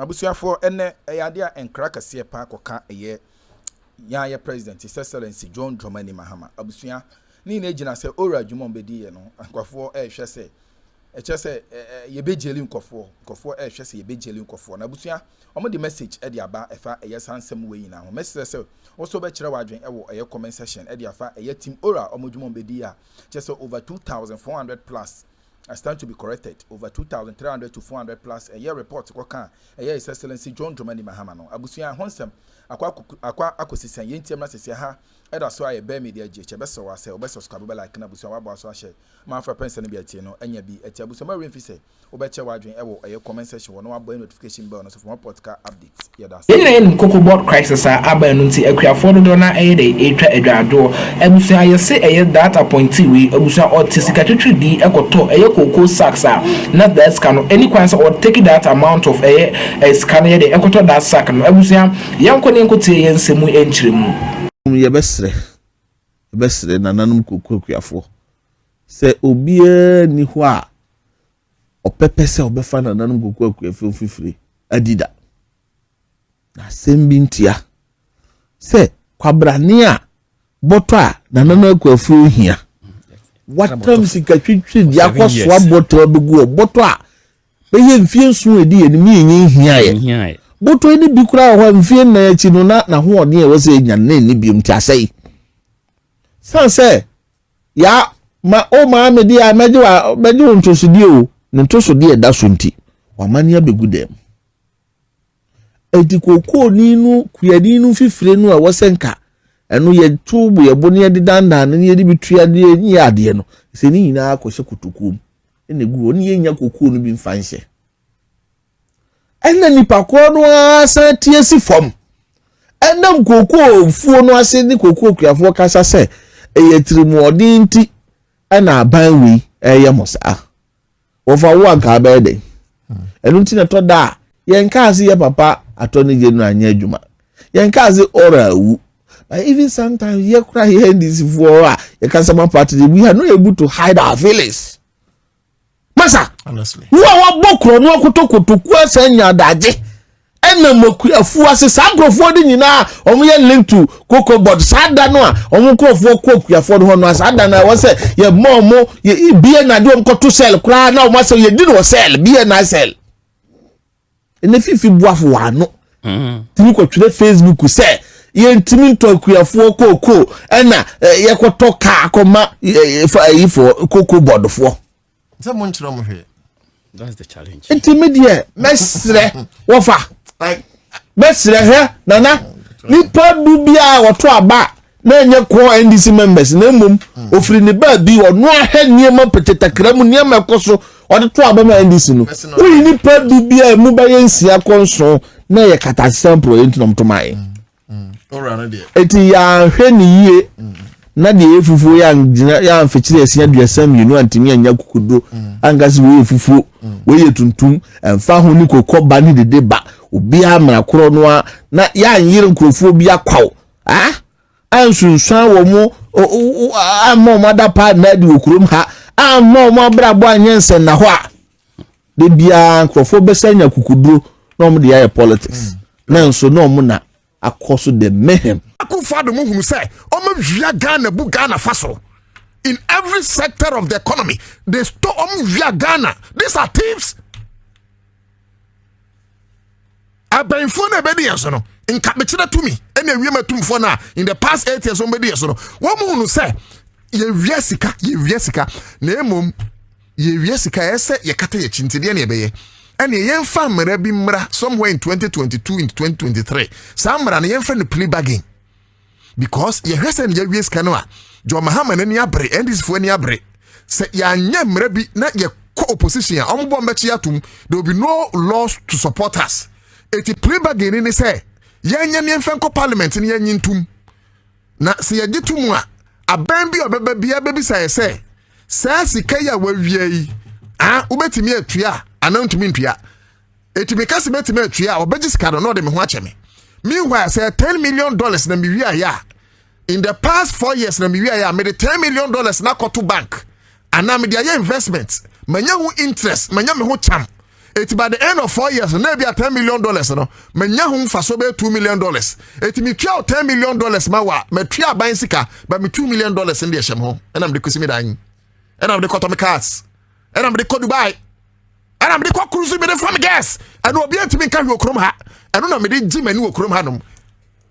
abusuafo ene eyade a enkra kase pa akoka eye ya president his excellency John Dramani Mahama abusua ni na ejina se ora adwuma mbedi ye no akwafo ehwe se eche se yebejeli nkofo ehwe se yebejeli nkofo na abusua omo the message e de aba efa eye sansem we yina ho message se also be kire wadwen ewo eye comment section e de afa eye team ora omo dwuma mbedi ya just over 2400 plus. I stand to be corrected. Over 2,300 to 400 plus a year report. A year His Excellency John Dramani Mahama. Abusuya Honsem, Aqua Acquisition, Yentim Nassia, Eda so I bear media J. Besso was a best of Scabba like Nabusa Baswashe, Manfra Penson Biatino, and Yabi, at Yabusama Rinfise, Obecha Wadrin Evo, a comment section, one more notification bonus of one podcast updates. In CocoBod crisis, Abanunti, a Crafono Donna, a Edrado, and say, I say a data appointee, Abusa or Tissicatory D, Ecoto, a cocoa sacks are not that scan any quants or taking that amount of a scanner, the Ecoto that sack, and Abusa, young Conincote and Semu entry. Ye besre na nanum kokuafo se obie ni ho a opepe se obefa na nanum kokuafo fifiri adida na sembi ntia se kwabrane a boto a na nanum kokuafo hia watam sikatwitwi dia koso aboto abegu boto a beye mfie nso edi enimi enyi hia ye boto ni bi kura ho mfie na achi no na ho ode e wose nya na ni bi mtiasei sanse ya ma o ma amedi a meji ntosudi o ntosudi e da so nti wamani abegu dem enti kokoo ni nu kuyadi nu fifire nu a wosenka enu ye tubu ye boni de danda na ye di bitua de ni ade no se ni nyina akohye kutukum ene gu oni ye nya kokoo nu bi mfanhye ena nipa ko no asa tie si fom ena kokoo fuo no ase ni kokoo kuafo kasa se eye tirimu odi nti ena aban wi eye mosa ofa wo anka abede enu nti na to da ye nka ase ye papa ato ni jenu anya adwuma ye nka ase ora wu even sometimes ye kura here this for ye customer party we are not able to hide our feelings masa honestly wo bokro no kotokoto ku asanya daje ena maku afu ase sagrofo de nyina omo ye link to CocoBod sada no a omo krofo kokuafo de ho no sada na wo se ye momo ye bie na de omkoto sell kura na omo se ye di no sell bie na sell ene fifi buafo wa no tini ko twere Facebook se ye ntimi ntokuafo koko ena ye koto ka akoma fa ifo CocoBod fo that's the challenge. Intermediate mesre wofa like mesre he nana nipa dubia woto aba na enye ko NDC members na mum ofiri ne ba bi ono ahe niema petetakra mu niema ekoso ode to aba ma NDC no wi nipa dubia mu ba yensia konso na ye kata sample entunom to mai ora na de eti ya hwe ni yie na de efufu ya amfechire esia duasam yenu antimi anya kukudo angasi we efufu we tuntum emfa ho ni kokoba ni dede ba obi amra koro no na ya nyire nkrofo bi akwaw ansunsan wo mu ammo madapa na di okurum ha ammo mo brabo anyense na ho a de bia nkrofo besanya kukudo na mo de ya politics na nso na mo na akoso de mehem akufado mo hunu say omavia Ghana bu Ghana faso in every sector of the economy they stole omavia Ghana. These are thieves. Abenfo na bedi yeso no nka mechira to me ena wiema tumfo na in the past 8 years ombedi yeso no wo mo hunu say ye wiesika na emom ye wiesika ese ye kata ye chintide na ebeye ene yemfa mra bi mra somewhere in 2022 in 2023 samra na yemfa no plea bargain because ye hwese ne ye wiesika no a Jo Mahama na ni abre endis fo ni abre se ya nya mra bi na ye co opposition a ombo mbechi atum there will be no laws to support us. Eti plea bargain ni say ye nya ne mfa nko parliament ni ye nyintum na se ye gitum a aban bi obeba bia bebi say say sika ya wawie yi ubetimi atua anantumi ntua etimi kase betimi atua obeji sika no de me ho acheme meanwhile say $10 million na me wi aya in the past 4 years na me wi aya me the $10 million na koto bank ana me dia investment manya hu interest manya me ho cham It's by the end of 4 years, maybe $10 million, no. Menya hum fasobe $2 million. It's me try $10 million, mawa. Me try buying sika, but me $2 million in the shem home. And I'm the kusimi dying. And I'm the cut on my cars. And I'm the call Dubai. And I'm the call cruise with the from gas. And we'll be able to make a Akroma. And I'm the Jim and Akroma hanum.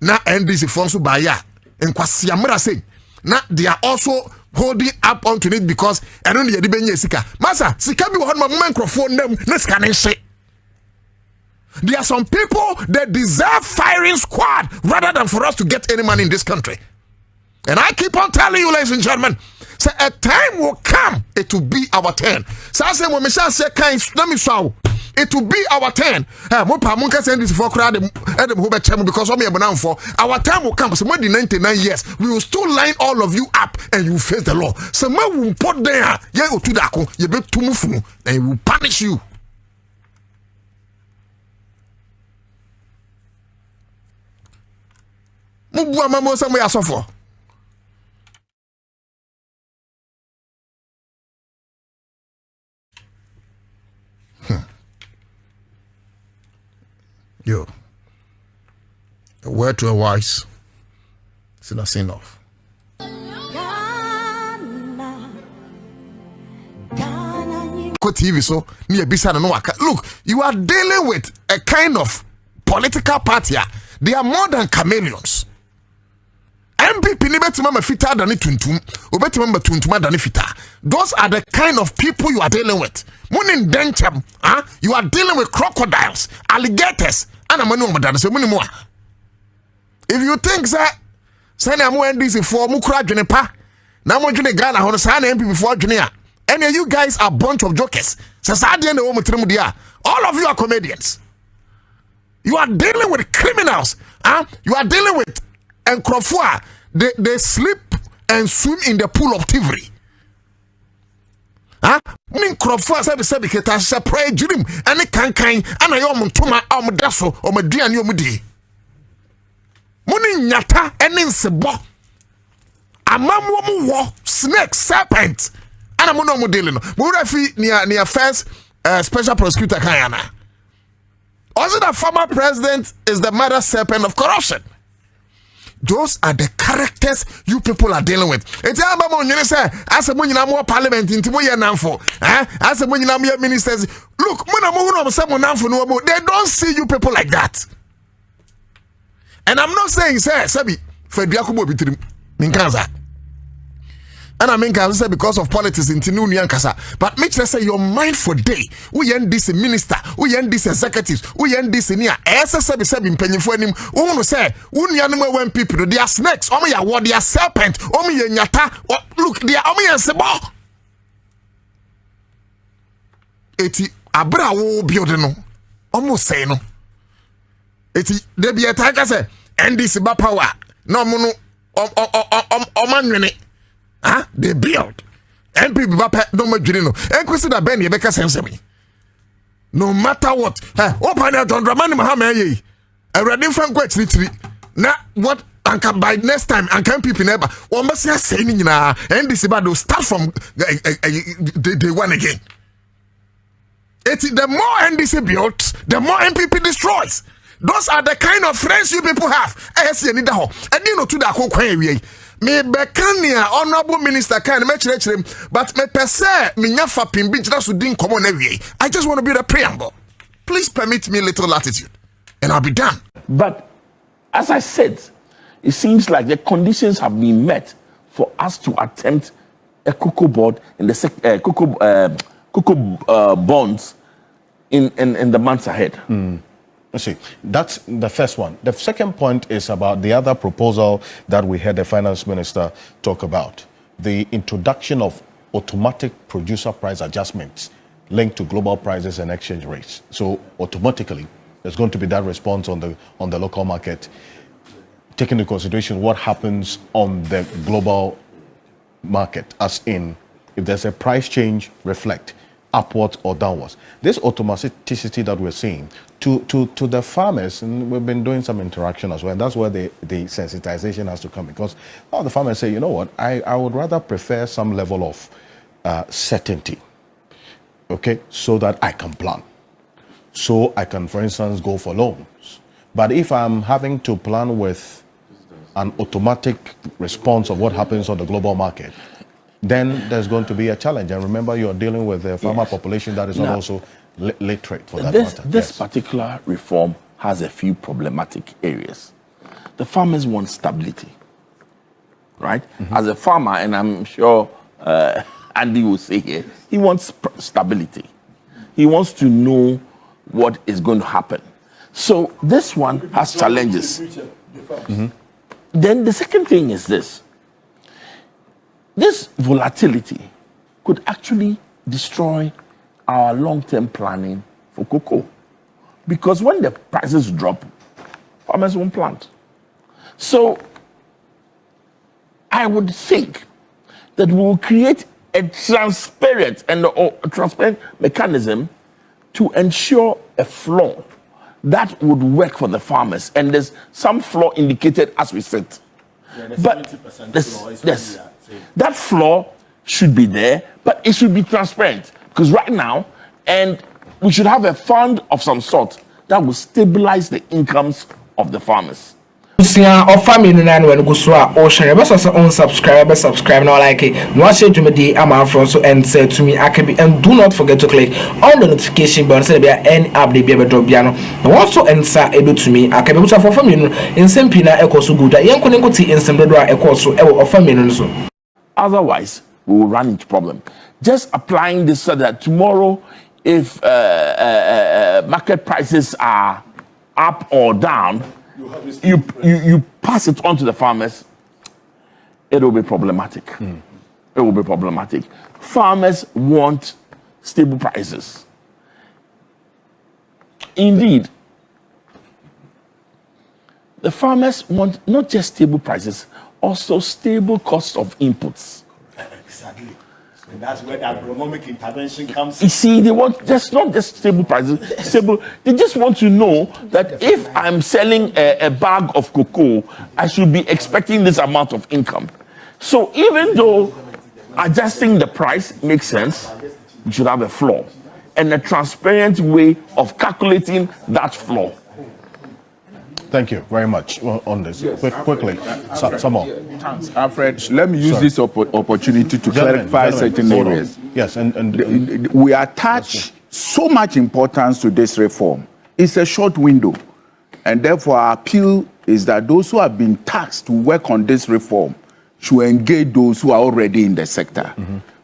Na NDC funds to buy ya. And Kwasiamura say, na they are also holding up onto it because I don't need the sika. Masa, sika be one microphone them. Let's can say. There are some people that deserve firing squad rather than for us to get any money in this country. And I keep on telling you, ladies and gentlemen, so a time will come, it will be our turn. So I say, when me say kind, let me show. It will be our turn. Mopa send this for crowd because of me for our time will come. So more than 99 years, we will still line all of you up and you will face the law. So more will put there, you to that you be too move and we will punish you. Mubua mamo somewhere I suffer. Yo, a word to a wise is not enough. TV so near beside no look, you are dealing with a kind of political party. They are more than chameleons. MPP ni betima ma fita than tuntum, obetima ma tuntuma than fita. Those are the kind of people you are dealing with. Munin denchem, you are dealing with crocodiles, alligators. If you think that send a more NDC for Mukra Junipa, now want to Ghana on sign MP before Junior. And you guys are a bunch of jokers. All of you are comedians. You are dealing with criminals. You are dealing with Nkrofua. They sleep and swim in the pool of thievery. Nkrofua sabi keta sepray dream and kankan and ayom tuma daso o maduan yomudi. Muni nyata ene nsebo. Amamwo mu wo snake serpent. Ana mo no mo dealing no. Mo refi near first special prosecutor Kayana. Also the former president is the mother serpent of corruption. Those are the characters you people are dealing with. It's as a more parliament in Timoya Namfo, as a ministers. Look, they don't see you people like that. And I'm not saying, sir, Sabi, Fediakubo Bitrim, Minkaza. And I mean, because of politics in Tinuni and Kasa. But make sure say your mind for day. We end this minister, we end this executives, we end this in here. SSB in penny for him. Who say, when people, they are snakes, they are serpent, nyata. Look, they are sebo. Eti abra wo biodeno. Almost say no. Eti they be a tiger say, and this ba power. No mono they build. And people no more no. And consider Ben Yebeka Sensemi. No matter what. Open out on Dramani Mahame. I read in Frank West Retreat. Now what and by next time and can people never almost saying na and this about start from they won again. It's the more NDC builds, the more MPP destroys. Those are the kind of friends you people have. And you know to that whole query. Me bekania honorable minister can me him, but me pese me nyafa pimbi jira so din common every. I just want to build a preamble. Please permit me a little latitude and I'll be done. But as I said, it seems like the conditions have been met for us to attempt a CocoBod in the bonds in the months ahead. Let's see, that's the first one. The second point is about the other proposal that we heard the finance minister talk about, the introduction of automatic producer price adjustments linked to global prices and exchange rates. So automatically, there's going to be that response on the local market, taking into consideration what happens on the global market, as in if there's a price change, reflect upwards or downwards. This automaticity that we're seeing to the farmers, and we've been doing some interaction as well, and that's where the sensitization has to come, because all the farmers say, you know what, I would rather prefer some level of certainty, okay, so that I can plan. so I can, for instance, go for loans. But if I'm having to plan with an automatic response of what happens on the global market, then there's going to be a challenge. And remember, you're dealing with a farmer population that is not also literate for that matter. This particular reform has a few problematic areas. The farmers want stability, right? As a farmer, and I'm sure Andy will say here, he wants stability. He wants to know what is going to happen. So this one has challenges. Then the second thing is this. This volatility could actually destroy our long-term planning for cocoa. Because when the prices drop, farmers won't plant. So I would think that we will create a transparent mechanism to ensure a floor that would work for the farmers. And there's some floor indicated as we sit. But that floor should be there, but it should be transparent. Because right now, and we should have a fund of some sort that will stabilize the incomes of the farmers. Offer me when go so or share subscribe now like it. Watch it to me so and say to me and do not forget to click on the notification button so there any update be able to piano. And also answer able to me akabe so for me in same pina e so good. Yen ko nkoti in some do e so e offer me so. Otherwise, we will run into problem. Just applying this so that tomorrow, if market prices are up or down, you pass it on to the farmers, it will be problematic. It will be problematic. Farmers want stable prices. Indeed, the farmers want not just stable prices, also stable cost of inputs. Exactly. And that's where the agronomic intervention comes. You see, they want not just stable prices, stable. They just want to know that if I'm selling a bag of cocoa, I should be expecting this amount of income. So even though adjusting the price makes sense, you should have a floor and a transparent way of calculating that floor. Thank you very much on this. Yes. Quickly, some more. Thanks, Alfred. Let me use this opportunity to clarify certain areas. Yes, and we attach so much importance to this reform. It's a short window, and therefore our appeal is that those who have been tasked to work on this reform should engage those who are already in the sector.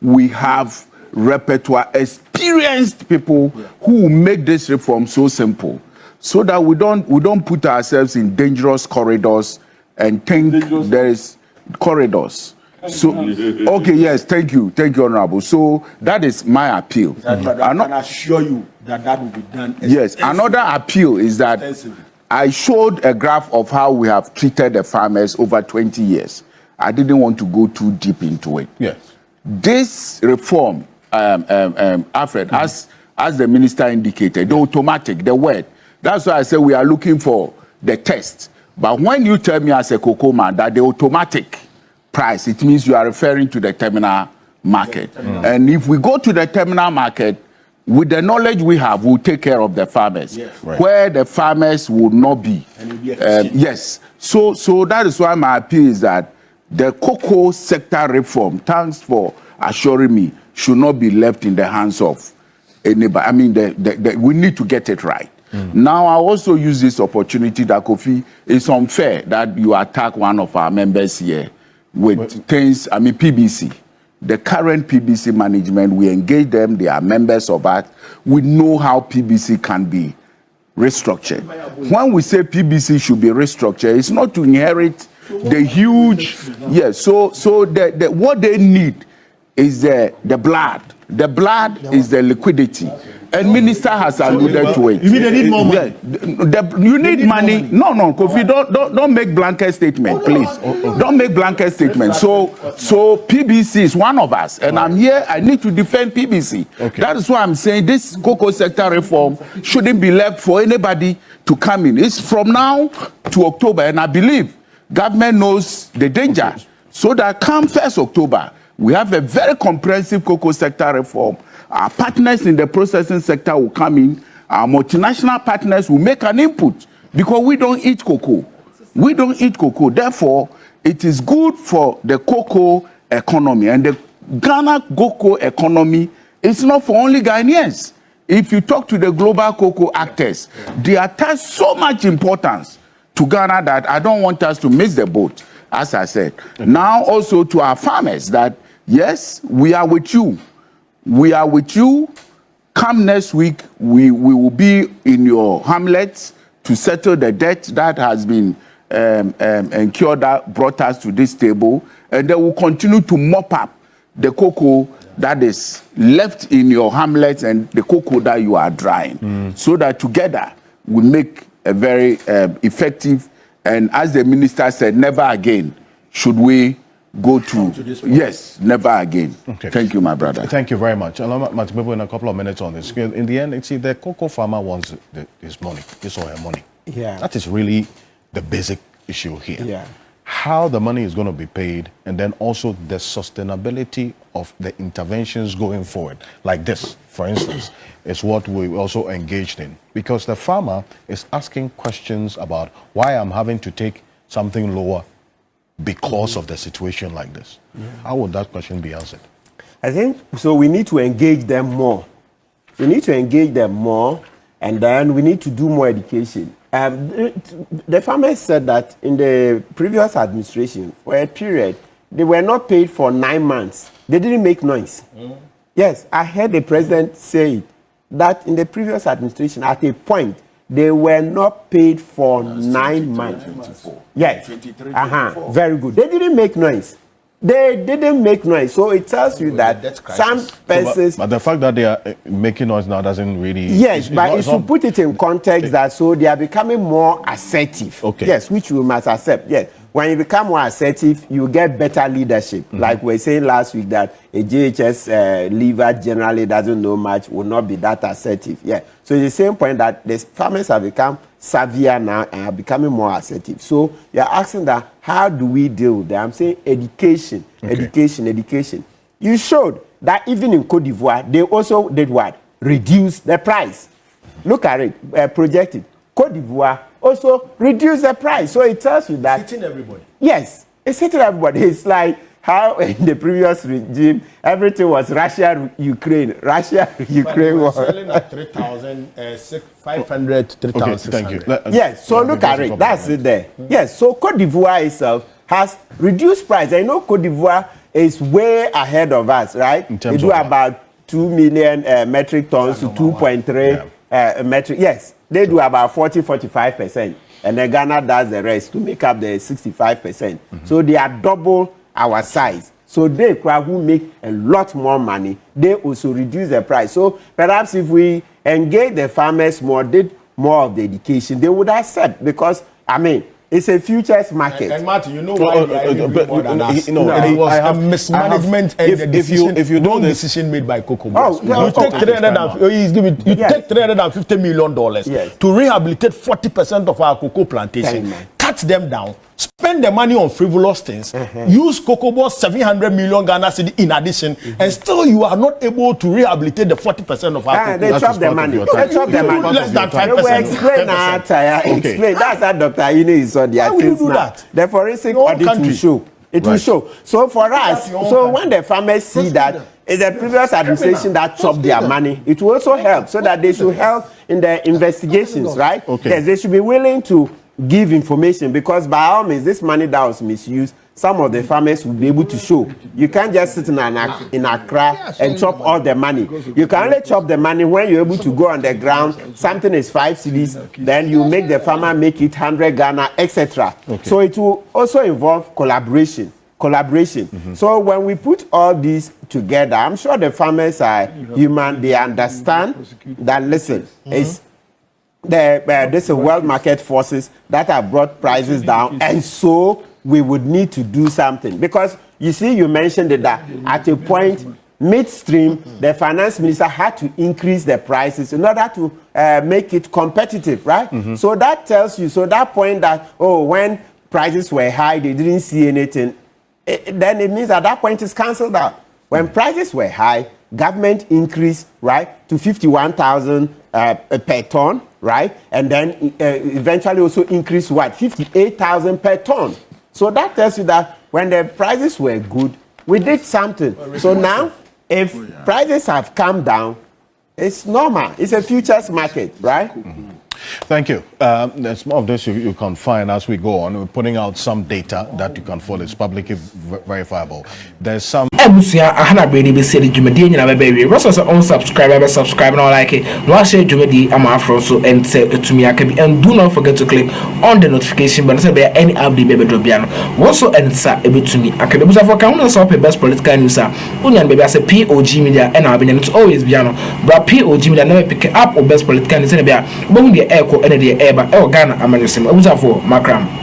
We have repertoire, experienced people who make this reform so simple, so that we don't put ourselves in dangerous corridors and think there is corridors. So, okay, yes, thank you, Honorable. So that is my appeal. I can assure you that will be done. Yes, another appeal is that I showed a graph of how we have treated the farmers over 20 years. I didn't want to go too deep into it. Yes. This reform, Alfred, as the minister indicated, the automatic, the word. That's why I say we are looking for the test. But when you tell me as a cocoa man that the automatic price, it means you are referring to the terminal market. And if we go to the terminal market, with the knowledge we have, we'll take care of the farmers. Yes. Right. Where the farmers would not be. Yes. So that is why my appeal is that the cocoa sector reform, thanks for assuring me, should not be left in the hands of anybody. I mean, we need to get it right. Now, I also use this opportunity that Kofi, it's unfair that you attack one of our members here with things, I mean, PBC. The current PBC management, we engage them, they are members of us. We know how PBC can be restructured. When we say PBC should be restructured, it's not to inherit the huge, yes, so what they need is the blood. The blood is the liquidity. And minister has alluded to it. You mean they need more money? You need money. No, Kofi, don't make blanket statement, please. Don't make blanket statement. So PBC is one of us, and I'm here. I need to defend PBC. Okay. That is why I'm saying this cocoa sector reform shouldn't be left for anybody to come in. It's from now to October, and I believe government knows the danger. So that come 1st October, we have a very comprehensive cocoa sector reform. Our partners in the processing sector will come in. our multinational partners will make an input because we don't eat cocoa. We don't eat cocoa. Therefore, it is good for the cocoa economy. And the Ghana cocoa economy is not for only Ghanaians. If you talk to the global cocoa actors, they attach so much importance to Ghana that I don't want us to miss the boat, as I said. Now also to our farmers that, yes, we are with you. We are with you. Come next week, we will be in your hamlets to settle the debt that has been incurred that brought us to this table. And then we'll continue to mop up the cocoa that is left in your hamlets and the cocoa that you are drying, so that together we make a very effective, and as the minister said, never again should we go to yes, never again. Okay. Thank you, my brother. Thank you very much. I'll in a couple of minutes on this. In the end, see, the cocoa farmer wants his money, his or her money. Yeah. That is really the basic issue here. Yeah. How the money is going to be paid, and then also the sustainability of the interventions going forward. Like this, for instance, is what we also engaged in. Because the farmer is asking questions about why I'm having to take something lower because of the situation like this. Yeah. How would that question be answered? I think, so we need to engage them more. We need to engage them more, and then we need to do more education. The farmers said that in the previous administration, for a period, they were not paid for 9 months. They didn't make noise. Yes, I heard the president say that in the previous administration, at a point, they were not paid for 9 months. 24. Yes. 23, Very good. They didn't make noise. They didn't make noise. So it tells you that some persons... But the fact that they are making noise now doesn't really... Yes, but it's to put it in context that so they are becoming more assertive. Okay. Yes, which we must accept. Yes. When you become more assertive, you get better leadership. Like we were saying last week that a JHS leader generally doesn't know much, will not be that assertive. Yeah. So it's the same point that the farmers have become savvier now and are becoming more assertive. So you're asking that, how do we deal with that? I'm saying education, education. You showed that even in Cote d'Ivoire, they also did what? Reduce the price. Look at it, projected. Cote d'Ivoire also reduce the price. So it tells you that... It's hitting everybody. Yes, it's hitting everybody. It's like how in the previous regime, everything was Russia-Ukraine. Russia-Ukraine was... selling at 3,500 to 3,600. Okay, thank you. Yes, so look at it. That's it there. Yes, so Cote d'Ivoire itself has reduced price. I know Cote d'Ivoire is way ahead of us, right? They do about 2 million metric tons to 2.3 metric. Yes, they do about 40-45%. And then Ghana does the rest to make up the 65%. So they are double our size. So they who make a lot more money, they also reduce the price. So perhaps if we engage the farmers more, did more of the education, they would accept, because, I mean, it's a futures market. And Martin, you know why they are even more than us? It was a mismanagement and the decision, if you don't decision made by CocoBod. You take $350 million to rehabilitate 40% of our cocoa plantation, cut them down, spend the money on frivolous things, use CocoBod 700 million Ghana cedi in addition, and still you are not able to rehabilitate the 40% of our cocoa. They chop the money. They chop the money. Less than 5%. They will explain explain. That's how Dr. Ine is on their How will you do that? The forensic audit will show. It will show. So for us, so when the farmers see that it's the previous administration that chopped their money, it will also help, so that they should help in the investigations, right? Yes, they should be willing to give information, because by all means, this money that was misused, some of the farmers will be able to show. You can't just sit in Accra and chop all the money. You can only chop the money when you're able to go on the ground. Something is 5 cedis, then you make the farmer make it 100 Ghana, etc. So it will also involve collaboration. So when we put all these together, I'm sure the farmers are human. They understand that, listen, it's there's a world market forces that have brought prices down, and so we would need to do something. Because you see, you mentioned that at a point midstream, the finance minister had to increase the prices in order to make it competitive, right? So that tells you, so that point that, oh, when prices were high, they didn't see anything, then it means at that point it's cancelled out. When prices were high, government increase, right, to 51,000 per ton, right, and then eventually also increase what 58,000 per ton. So that tells you that when the prices were good, we did something. So now, if prices have come down, it's normal. It's a futures market, right? Thank you. There's more of this you can find as we go on. We're putting out some data that you can follow. It's publicly verifiable. There's some. Ebusia ahana bredi be said Jumadi nyina be Russell say subscribe and like it. No share Jumadi am afro so and say to me akabi and do not forget to click on the notification button say there any update be drop biano. Also and sa ebetumi akabi busa for can so best political news unyan be say POG media and abenya it's always biano. But POG media never pick up or best political news be a bo the echo and the eba e Ghana amanyosem abusa for makram